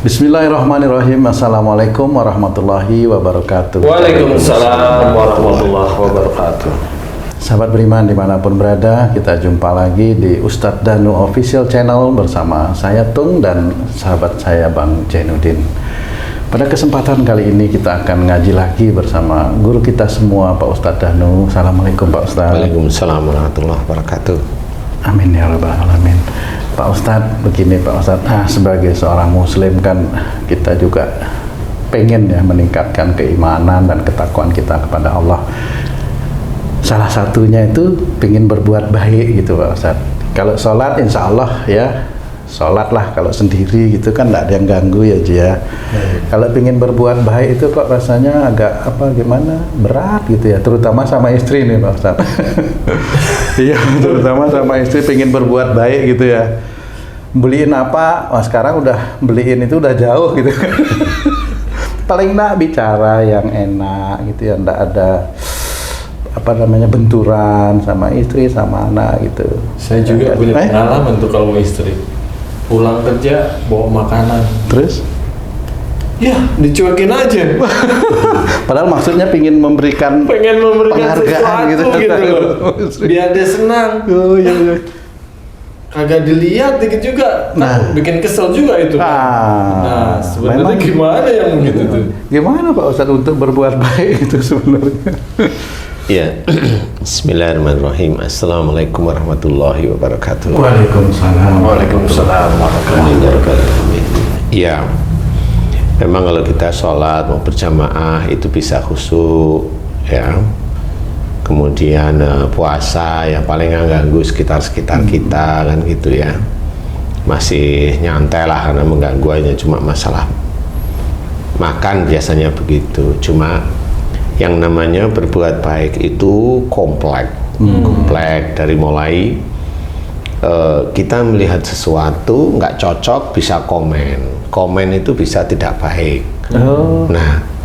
Bismillahirrahmanirrahim. Assalamualaikum warahmatullahi wabarakatuh. Waalaikumsalam warahmatullahi wabarakatuh. Sahabat beriman dimanapun berada, kita jumpa lagi di Ustadz Danu Official Channel bersama saya Tung dan sahabat saya Bang Jainuddin. Pada kesempatan kali ini kita akan ngaji lagi bersama guru kita semua, Pak Ustadz Danu. Assalamualaikum Pak Ustadz. Waalaikumsalam warahmatullahi wabarakatuh. Amin ya rabbal alamin. Pak Ustadz, begini Pak Ustadz, sebagai seorang muslim kan kita juga pengen ya meningkatkan keimanan dan ketakwaan kita kepada Allah. Salah satunya itu pengen berbuat baik gitu Pak Ustadz. Kalau sholat insya Allah ya sholat lah, kalau sendiri gitu kan tidak ada yang ganggu ya Ji ya. Kalau pengen berbuat baik itu kok rasanya agak gimana, berat gitu ya, terutama sama istri nih Pak Ustadz. Iya, terutama sama istri pengen berbuat baik gitu ya. Beliin apa, sekarang udah beliin itu udah jauh gitu. Paling enggak bicara yang enak gitu ya, enggak ada benturan sama istri sama anak gitu. Saya juga punya pengalaman tuh kalau istri pulang kerja bawa makanan terus ya dicuekin aja. Padahal maksudnya pengen memberikan penghargaan gitu loh, biar dia senang. Oh iya. Kagak dilihat dikit juga, bikin kesel juga itu. Nah sebenarnya gimana yang begitu tuh? Gimana Pak Ustadz untuk berbuat baik itu sebenarnya? Ya, Bismillahirrahmanirrahim. Assalamualaikum warahmatullahi wabarakatuh. Waalaikumsalam. Waalaikumsalam warahmatullahi wabarakatuh. Ya, memang kalau kita sholat mau berjamaah itu bisa khusyuk ya. Kemudian puasa yang paling nggak ganggu sekitar kita kan gitu ya. Masih nyantai lah karena mengganggu hanya cuma masalah makan biasanya begitu. Cuma yang namanya berbuat baik itu kompleks dari mulai kita melihat sesuatu nggak cocok bisa komen itu bisa tidak baik. Nah,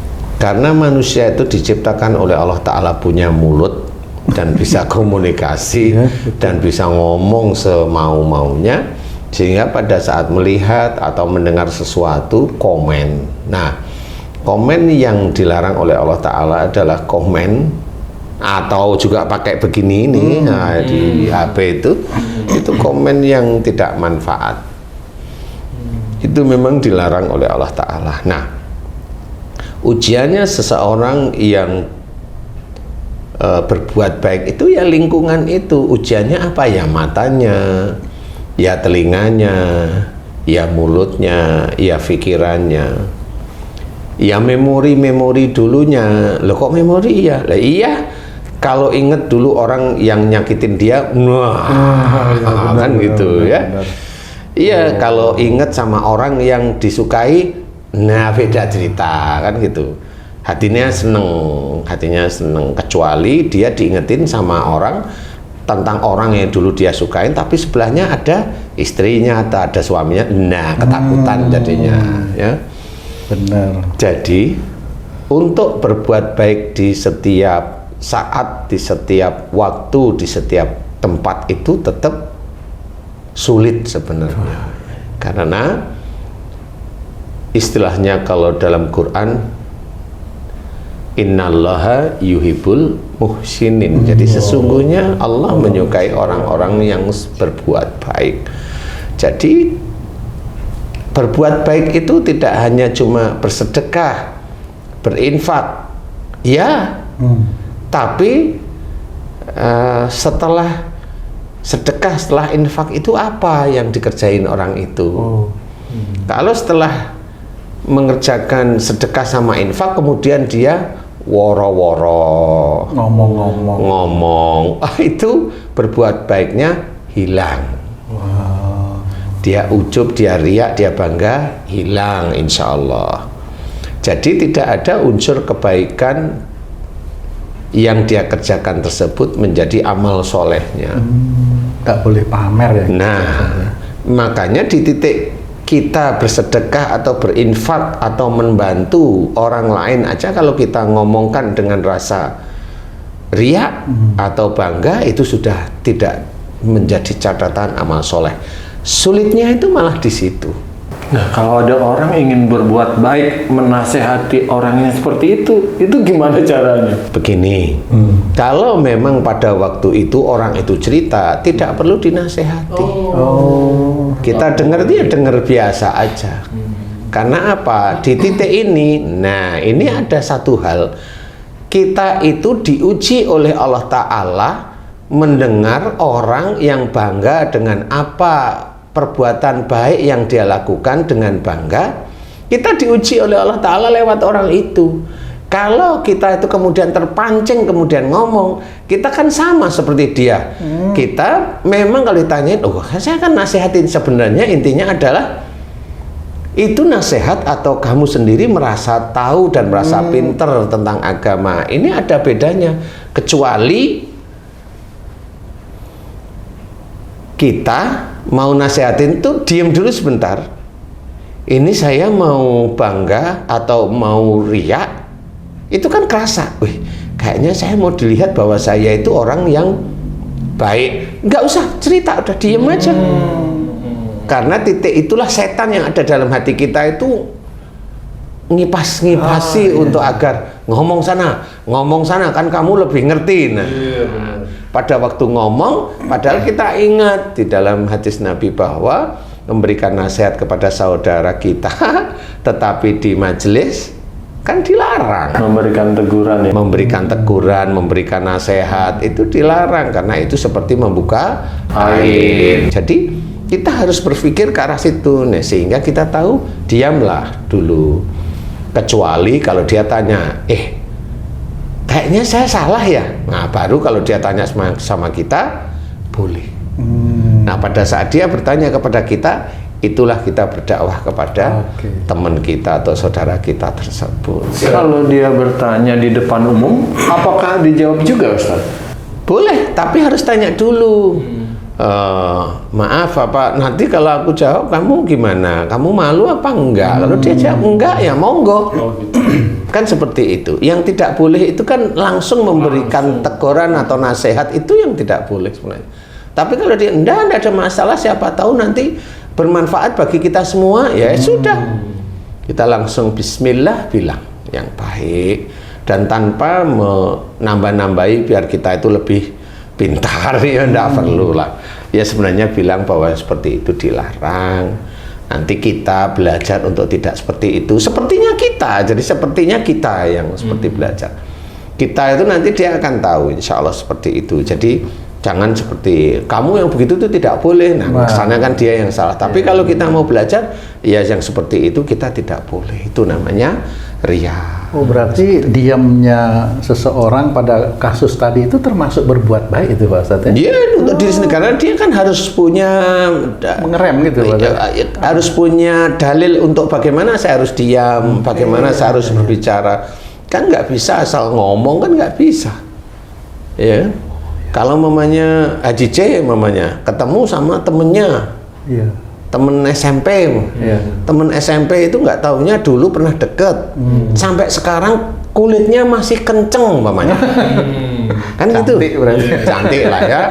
karena manusia itu diciptakan oleh Allah Ta'ala punya mulut dan bisa komunikasi dan bisa ngomong semau-maunya, sehingga pada saat melihat atau mendengar sesuatu komen. Nah, komen yang dilarang oleh Allah Ta'ala adalah komen atau juga pakai begini ini di HP itu komen yang tidak manfaat. Itu memang dilarang oleh Allah Ta'ala. Nah, ujiannya seseorang yang berbuat baik itu ya lingkungan itu. Ujiannya apa? Ya matanya, ya telinganya, ya mulutnya, ya pikirannya, ya memori dulunya. Loh kok memori ya? Lah iya, kalau inget dulu orang yang nyakitin dia, kan gitu ya. Iya, kalau inget sama orang yang disukai, nah beda cerita kan gitu. Hatinya seneng, kecuali dia diingetin sama orang tentang orang yang dulu dia sukain, tapi sebelahnya ada istrinya atau ada suaminya, nah ketakutan jadinya ya. Benar. Jadi untuk berbuat baik di setiap saat, di setiap waktu, di setiap tempat itu tetap sulit sebenarnya. Karena istilahnya kalau dalam Quran, innallaha yuhibbul muhsinin. Jadi sesungguhnya Allah menyukai orang-orang yang berbuat baik. Jadi berbuat baik itu tidak hanya cuma bersedekah, berinfak, ya, tapi setelah sedekah, setelah infak itu apa yang dikerjain orang itu? Kalau setelah mengerjakan sedekah sama infak, kemudian dia woro-woro, ngomong, itu berbuat baiknya hilang. Dia ujub, dia riak, dia bangga, hilang insya Allah. Jadi tidak ada unsur kebaikan yang dia kerjakan tersebut menjadi amal solehnya. Nggak boleh pamer ya. Nah, makanya di titik kita bersedekah atau berinfak atau membantu orang lain aja, kalau kita ngomongkan dengan rasa riak atau bangga, itu sudah tidak menjadi catatan amal soleh. Sulitnya itu malah di situ. Nah, kalau ada orang ingin berbuat baik, menasehati orang yang seperti itu gimana caranya? Begini, kalau memang pada waktu itu orang itu cerita, tidak perlu dinasehati. Kita dengar dia dengar biasa aja. Karena apa? Di titik ini, nah ini ada satu hal. Kita itu diuji oleh Allah Ta'ala mendengar orang yang bangga dengan apa perbuatan baik yang dia lakukan dengan bangga. Kita diuji oleh Allah Ta'ala lewat orang itu. Kalau kita itu kemudian terpancing kemudian ngomong, kita kan sama seperti dia. Kita memang kalau ditanyain, oh saya kan nasihatin, sebenarnya intinya adalah itu nasihat atau kamu sendiri merasa tahu dan merasa pinter tentang agama. Ini ada bedanya. Kecuali kita mau nasihatin tuh diem dulu sebentar. Ini saya mau bangga atau mau riak, itu kan kerasa. Wih, kayaknya saya mau dilihat bahwa saya itu orang yang baik. Nggak usah cerita, udah diem aja. Karena titik itulah setan yang ada dalam hati kita itu ngipasi untuk agar ngomong sana kan kamu lebih ngerti. Nah, pada waktu ngomong, padahal kita ingat di dalam hadis Nabi bahwa memberikan nasihat kepada saudara kita, tetapi di majelis kan dilarang. Memberikan teguran ya. Memberikan teguran, memberikan nasihat itu dilarang karena itu seperti membuka air. Jadi kita harus berpikir ke arah situ, nih, sehingga kita tahu diamlah dulu. Kecuali kalau dia tanya, kayaknya saya salah ya. Nah, baru kalau dia tanya sama kita, boleh. Nah, pada saat dia bertanya kepada kita, itulah kita berdakwah kepada teman kita atau saudara kita tersebut. Kalau dia bertanya di depan umum, apakah dijawab juga, Ustaz? Boleh, tapi harus tanya dulu. Maaf Pak, nanti kalau aku jawab kamu gimana? Kamu malu apa enggak? Kalau dia jawab enggak, ya monggo. Kan seperti itu. Yang tidak boleh itu kan langsung memberikan teguran atau nasihat, itu yang tidak boleh sebenarnya. Tapi kalau dia enggak ada masalah, siapa tahu nanti bermanfaat bagi kita semua, ya sudah. Kita langsung bismillah bilang yang baik dan tanpa menambah-nambahi biar kita itu lebih pintar, ya enggak perlu lah. Ya sebenarnya bilang bahwa seperti itu dilarang. Nanti kita belajar untuk tidak seperti itu. Sepertinya kita, jadi sepertinya kita yang seperti belajar. Kita itu nanti dia akan tahu, insya Allah seperti itu. Jadi jangan seperti kamu yang begitu itu tidak boleh. Nah, kesannya kan dia yang salah. Tapi kalau kita mau belajar, ya yang seperti itu kita tidak boleh. Itu namanya riya. Oh, berarti diamnya seseorang pada kasus tadi itu termasuk berbuat baik itu Pak Ustadz ya? Dia untuk diri sendiri, karena dia kan harus punya mengerem gitu Pak Ustadz. Harus punya dalil untuk bagaimana saya harus diam, bagaimana saya harus berbicara. Kan nggak bisa asal ngomong, kan nggak bisa. Ya. Kalau mamanya Haji C, mamanya ketemu sama temennya, temen SMP, temen SMP itu nggak taunya dulu pernah deket, sampai sekarang kulitnya masih kenceng, mamanya, kan gitu, cantik lah ya.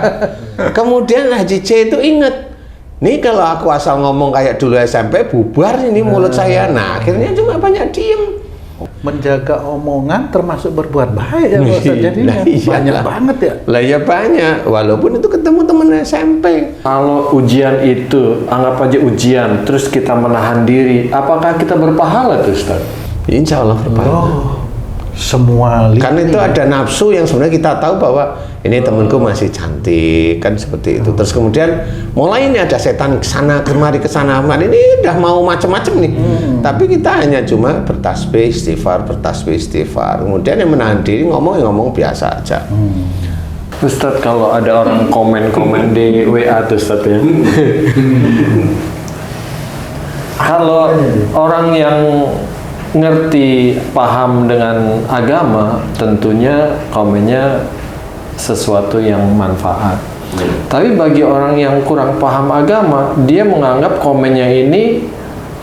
Kemudian Haji C itu inget, nih kalau aku asal ngomong kayak dulu SMP bubar ini mulut saya. Nah akhirnya cuma banyak diem. Menjaga omongan termasuk berbuat baik ya Pak Ustadz. Jadi banyak banget ya. Lah ya banyak, walaupun itu ketemu temen SMP. Kalau ujian itu, anggap aja ujian, terus kita menahan diri, apakah kita berpahala tuh Ustaz? Insya Allah berpahala. Semua karena itu ada nafsu yang sebenarnya kita tahu bahwa ini temanku masih cantik, kan seperti itu. Terus kemudian mulai ini ada setan kesana kemari, ini udah mau macam-macam nih. Tapi kita hanya cuma bertasbih istighfar, kemudian yang menahan diri ngomong biasa aja. Ustadz, kalau ada orang komen di WA tuh Ustadz ya. Kalau orang yang ngerti, paham dengan agama, tentunya komennya sesuatu yang manfaat. Tapi bagi orang yang kurang paham agama, dia menganggap komennya ini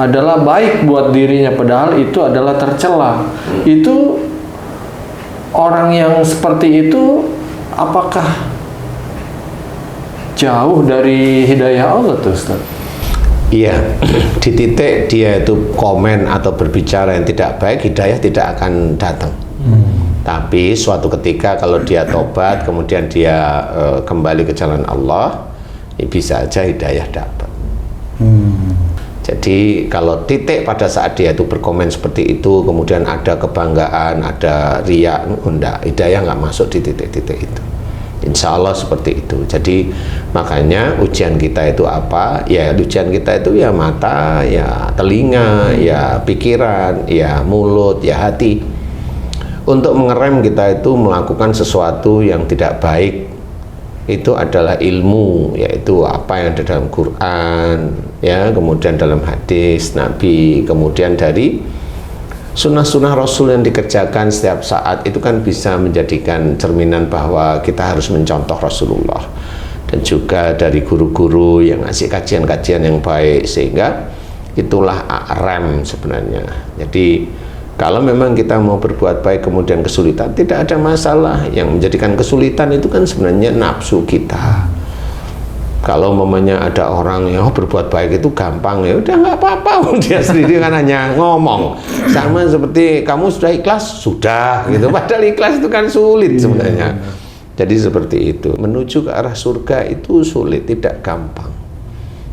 adalah baik buat dirinya, padahal itu adalah tercela. Itu orang yang seperti itu apakah jauh dari hidayah Allah tuh Ustaz? Iya, di titik dia itu komen atau berbicara yang tidak baik, hidayah tidak akan datang. Tapi suatu ketika kalau dia tobat, kemudian dia kembali ke jalan Allah, ya bisa aja hidayah dapat. Jadi kalau titik pada saat dia itu berkomen seperti itu, kemudian ada kebanggaan, ada riya, enggak, hidayah nggak masuk di titik-titik itu. Insya Allah seperti itu. Jadi makanya ujian kita itu apa? Ya ujian kita itu ya mata, ya telinga, ya pikiran, ya mulut, ya hati. Untuk mengerem kita itu melakukan sesuatu yang tidak baik, itu adalah ilmu, yaitu apa yang ada dalam Quran, ya, kemudian dalam hadis Nabi, kemudian dari sunnah-sunnah Rasul yang dikerjakan setiap saat. Itu kan bisa menjadikan cerminan bahwa kita harus mencontoh Rasulullah, dan juga dari guru-guru yang ngasih kajian-kajian yang baik, sehingga itulah rem sebenarnya. Jadi kalau memang kita mau berbuat baik kemudian kesulitan, tidak ada masalah. Yang menjadikan kesulitan itu kan sebenarnya nafsu kita. Kalau mamanya ada orang yang berbuat baik itu gampang, ya udah nggak apa-apa, dia sendiri kan hanya ngomong. Sama seperti kamu sudah ikhlas, sudah gitu. Padahal ikhlas itu kan sulit sebenarnya. Jadi seperti itu. Menuju ke arah surga itu sulit, tidak gampang.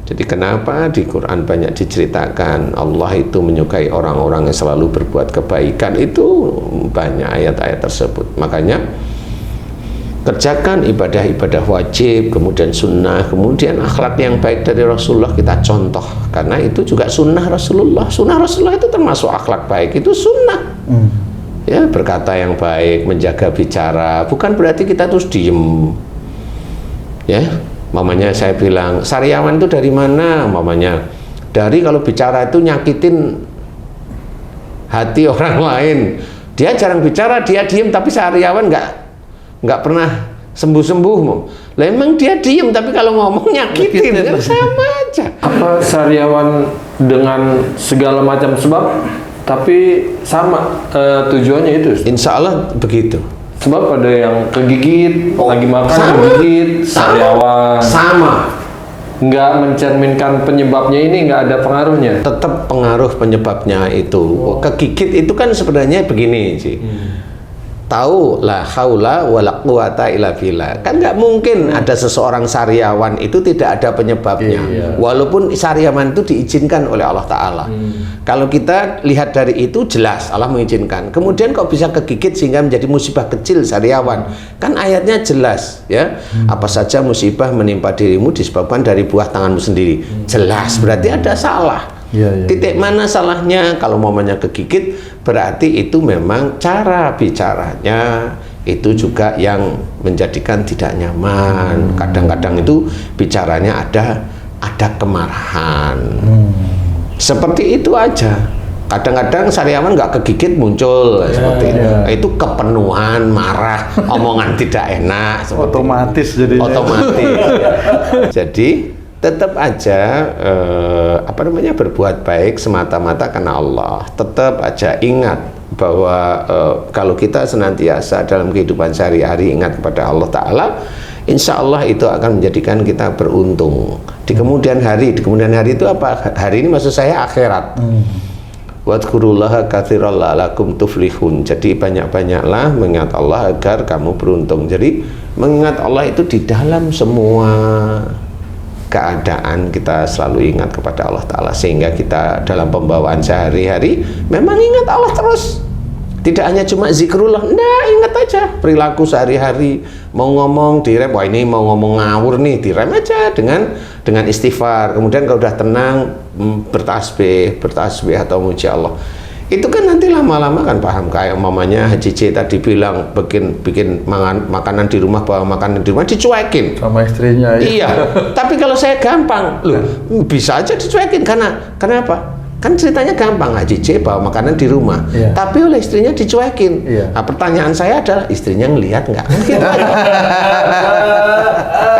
Jadi kenapa di Quran banyak diceritakan Allah itu menyukai orang-orang yang selalu berbuat kebaikan, itu banyak ayat-ayat tersebut. Makanya kerjakan ibadah-ibadah wajib, kemudian sunnah, kemudian akhlak yang baik dari Rasulullah kita contoh, karena itu juga sunnah Rasulullah. Sunnah Rasulullah itu termasuk akhlak baik, itu sunnah. Ya, berkata yang baik, menjaga bicara, bukan berarti kita terus diem. Ya, mamanya saya bilang, sariawan itu dari mana? Mamanya, dari kalau bicara itu nyakitin hati orang lain. Dia jarang bicara, dia diem, tapi sariawan nggak pernah sembuh-sembuh. Lah emang dia diem, tapi kalau ngomong nyakitin, kan sama aja. Apa sariawan dengan segala macam sebab, tapi sama tujuannya itu? Insya Allah begitu. Sebab ada yang kegigit, lagi makan kegigit, sariawan. Sama. Nggak mencerminkan penyebabnya, ini nggak ada pengaruhnya? Tetap pengaruh penyebabnya itu. Kegigit itu kan sebenarnya begini sih. Tahu la haula wala quwata illa billah. Kan nggak mungkin ada seseorang sariawan itu tidak ada penyebabnya. Walaupun sariawan itu diizinkan oleh Allah Ta'ala. Kalau kita lihat dari itu jelas Allah mengizinkan. Kemudian kok bisa kegigit sehingga menjadi musibah kecil sariawan? Kan ayatnya jelas, ya. Apa saja musibah menimpa dirimu disebabkan dari buah tanganmu sendiri. Jelas, berarti ada salah. Titik mana salahnya? Kalau momennya kegigit, berarti itu memang cara bicaranya itu juga yang menjadikan tidak nyaman. Kadang-kadang itu bicaranya ada kemarahan. Seperti itu aja. Kadang-kadang sariawan nggak kegigit muncul seperti itu. Itu kepenuhan, marah, omongan tidak enak. Otomatis jadinya. Otomatis. Jadi tetap aja berbuat baik semata-mata karena Allah. Tetap aja ingat bahwa kalau kita senantiasa dalam kehidupan sehari-hari ingat kepada Allah Ta'ala, insya Allah itu akan menjadikan kita beruntung di kemudian hari. Di kemudian hari itu apa? Hari ini maksud saya akhirat. Wadhkurullaha katsiran la'allakum tuflihun. Jadi banyak-banyaklah mengingat Allah agar kamu beruntung. Jadi mengingat Allah itu di dalam semua keadaan kita selalu ingat kepada Allah Ta'ala, sehingga kita dalam pembawaan sehari-hari memang ingat Allah terus. Tidak hanya cuma zikrullah, nah ingat aja perilaku sehari-hari. Mau ngomong direm, wah ini mau ngomong ngawur nih, direm aja dengan istighfar. Kemudian kalau udah tenang bertasbih atau muji Allah. Itu kan nanti lama-lama kan paham. Kayak mamanya Haji C tadi bilang bikin makanan di rumah, bawa makanan di rumah dicuekin sama istrinya. Iya. Tapi kalau saya gampang, loh bisa aja dicuekin. Kenapa? Kan ceritanya gampang, Haji C bawa makanan di rumah, tapi oleh istrinya dicuekin. Nah, pertanyaan saya adalah istrinya ngelihat nggak?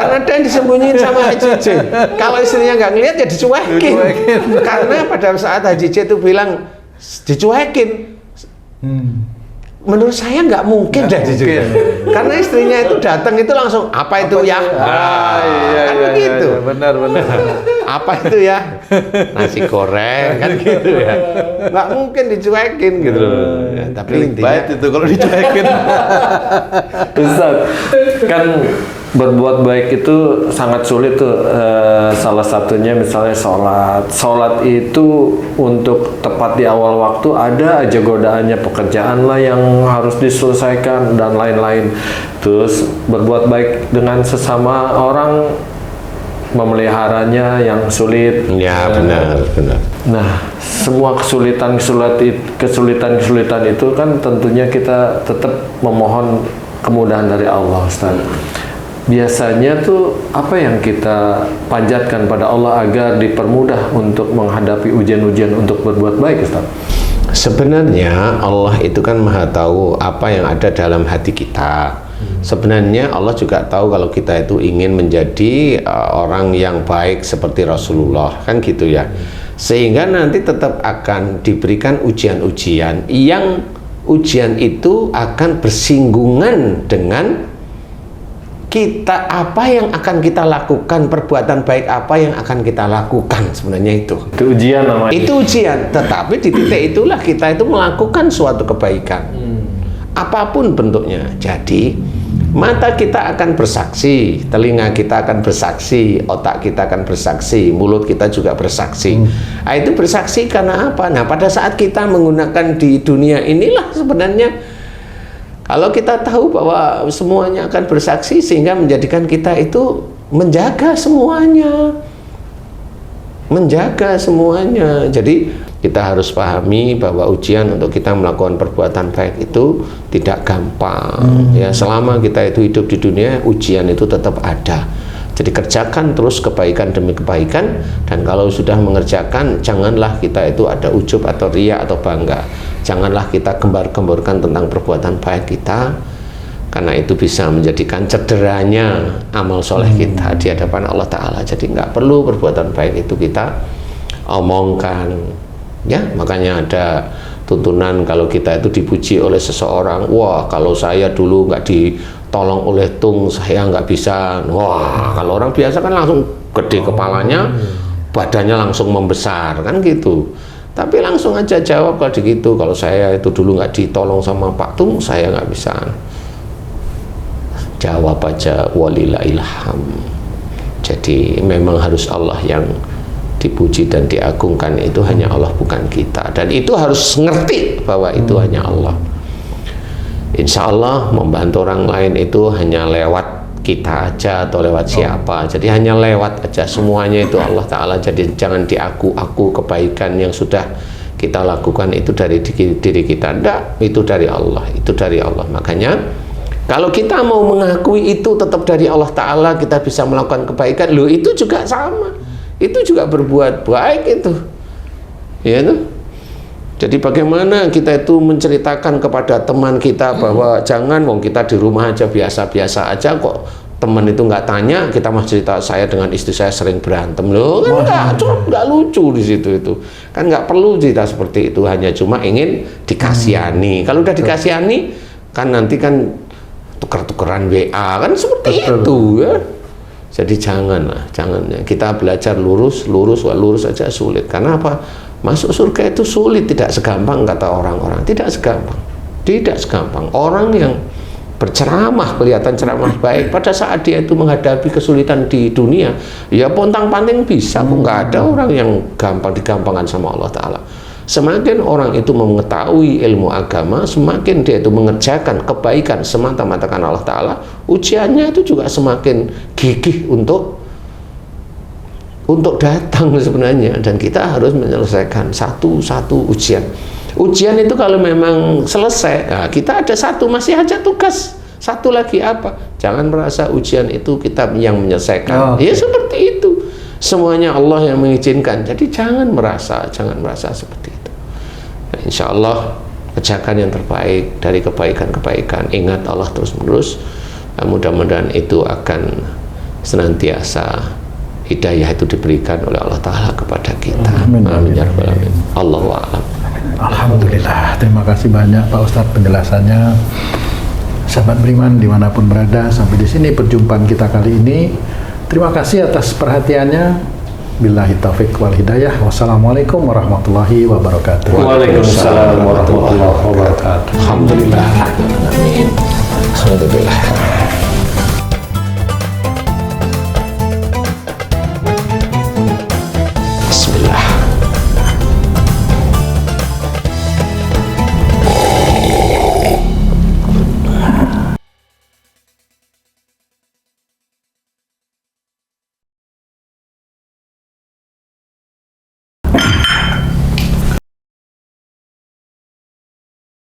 Karena ada yang disembunyiin sama Haji C. Kalau istrinya nggak ngelihat ya dicuekin. Karena pada saat Haji C itu bilang dicuekin, menurut saya nggak mungkin Nggak jadi mungkin. juga. Karena istrinya itu datang itu langsung apa itu ya? Kan begitu. Iya, benar. Apa itu ya? Nasi goreng kan gitu ya. Nggak mungkin dicuekin gitu loh. Ya, tapi intinya Baik itu kalau dicuekin. Ustaz, kan berbuat baik itu sangat sulit tuh. Salah satunya misalnya sholat itu untuk tepat di awal waktu ada aja godaannya, pekerjaan lah yang harus diselesaikan dan lain-lain. Terus berbuat baik dengan sesama orang, memeliharanya yang sulit. ya benar. Nah, semua kesulitan itu kan tentunya kita tetap memohon kemudahan dari Allah, Ustaz. Biasanya tuh apa yang kita panjatkan pada Allah agar dipermudah untuk menghadapi ujian-ujian untuk berbuat baik, Ustaz? Sebenarnya Allah itu kan maha tahu apa yang ada dalam hati kita. Sebenarnya Allah juga tahu kalau kita itu ingin menjadi orang yang baik seperti Rasulullah, kan gitu ya. Sehingga nanti tetap akan diberikan ujian-ujian yang ujian itu akan bersinggungan dengan kita, apa yang akan kita lakukan, perbuatan baik apa yang akan kita lakukan. Sebenarnya itu Ujian namanya. itu ujian, tetapi di titik itulah kita itu melakukan suatu kebaikan apapun bentuknya. Jadi mata kita akan bersaksi, telinga kita akan bersaksi, otak kita akan bersaksi, mulut kita juga bersaksi. Nah, itu bersaksi karena apa? Nah, pada saat kita menggunakan di dunia inilah sebenarnya kalau kita tahu bahwa semuanya akan bersaksi, sehingga menjadikan kita itu menjaga semuanya. Jadi kita harus pahami bahwa ujian untuk kita melakukan perbuatan baik itu tidak gampang. Ya, selama kita itu hidup di dunia, ujian itu tetap ada. Jadi kerjakan terus kebaikan demi kebaikan, dan kalau sudah mengerjakan, janganlah kita itu ada ujub atau riya atau bangga. Janganlah kita gembar-gemborkan tentang perbuatan baik kita, karena itu bisa menjadikan cederanya amal soleh kita di hadapan Allah Ta'ala. Jadi nggak perlu perbuatan baik itu kita omongkan, ya. Makanya ada tuntunan kalau kita itu dipuji oleh seseorang, wah kalau saya dulu nggak ditolong oleh Tung, saya nggak bisa. Wah, kalau orang biasa kan langsung gede kepalanya, badannya langsung membesar, kan gitu. Tapi langsung aja jawab kalau begitu, kalau saya itu dulu nggak ditolong sama Pak Tung, saya nggak bisa. Jawab aja walillahilham. Jadi memang harus Allah yang dipuji dan diagungkan, itu hanya Allah, bukan kita. Dan itu harus ngerti bahwa itu hanya Allah. Insya Allah membantu orang lain itu hanya lewat kita aja atau lewat siapa. Jadi hanya lewat aja, semuanya itu Allah Ta'ala. Jadi jangan diaku-aku kebaikan yang sudah kita lakukan itu dari diri kita. Enggak, itu dari Allah, itu dari Allah. Makanya kalau kita mau mengakui itu tetap dari Allah Ta'ala, kita bisa melakukan kebaikan, loh itu juga sama, itu juga berbuat baik itu, ya tuh. Jadi bagaimana kita itu menceritakan kepada teman kita bahwa jangan, wong kita di rumah aja biasa-biasa aja kok, teman itu nggak tanya, kita mah cerita saya dengan istri saya sering berantem, loh kan nggak lucu di situ. Itu kan nggak perlu cerita seperti itu, hanya cuma ingin dikasihani. Kalau udah dikasihani kan nanti kan tuker-tukeran WA kan seperti itu ya. Jadi jangan kita belajar lurus aja sulit. Karena apa? Masuk surga itu sulit, tidak segampang kata orang-orang, tidak segampang. Orang yang berceramah, kelihatan ceramah baik, pada saat dia itu menghadapi kesulitan di dunia, ya pontang-panting bisa. Nggak ada orang yang digampangkan sama Allah Ta'ala. Semakin orang itu mengetahui ilmu agama, semakin dia itu mengerjakan kebaikan semata-mata karena Allah Ta'ala, ujiannya itu juga semakin gigih untuk datang sebenarnya. Dan kita harus menyelesaikan satu-satu ujian. Ujian itu kalau memang selesai, nah kita ada satu, masih aja tugas satu lagi apa? Jangan merasa ujian itu kita yang menyelesaikan. Ya seperti itu. Semuanya Allah yang mengizinkan. Jadi jangan merasa seperti itu. Nah, insya Allah kerjakan yang terbaik dari kebaikan-kebaikan. Ingat Allah terus-menerus. Nah, mudah-mudahan itu akan senantiasa hidayah itu diberikan oleh Allah Ta'ala kepada kita. Amin ya rabbal alamin. Allahu a'lam. Alhamdulillah. terima kasih banyak Pak Ustadz penjelasannya. Sahabat beriman dimanapun berada, sampai di sini perjumpaan kita kali ini. Terima kasih atas perhatiannya. Billahi taufiq wal hidayah. Wassalamualaikum warahmatullahi wabarakatuh. Waalaikumsalam warahmatullahi wabarakatuh. Alhamdulillah. Amin. Alhamdulillah.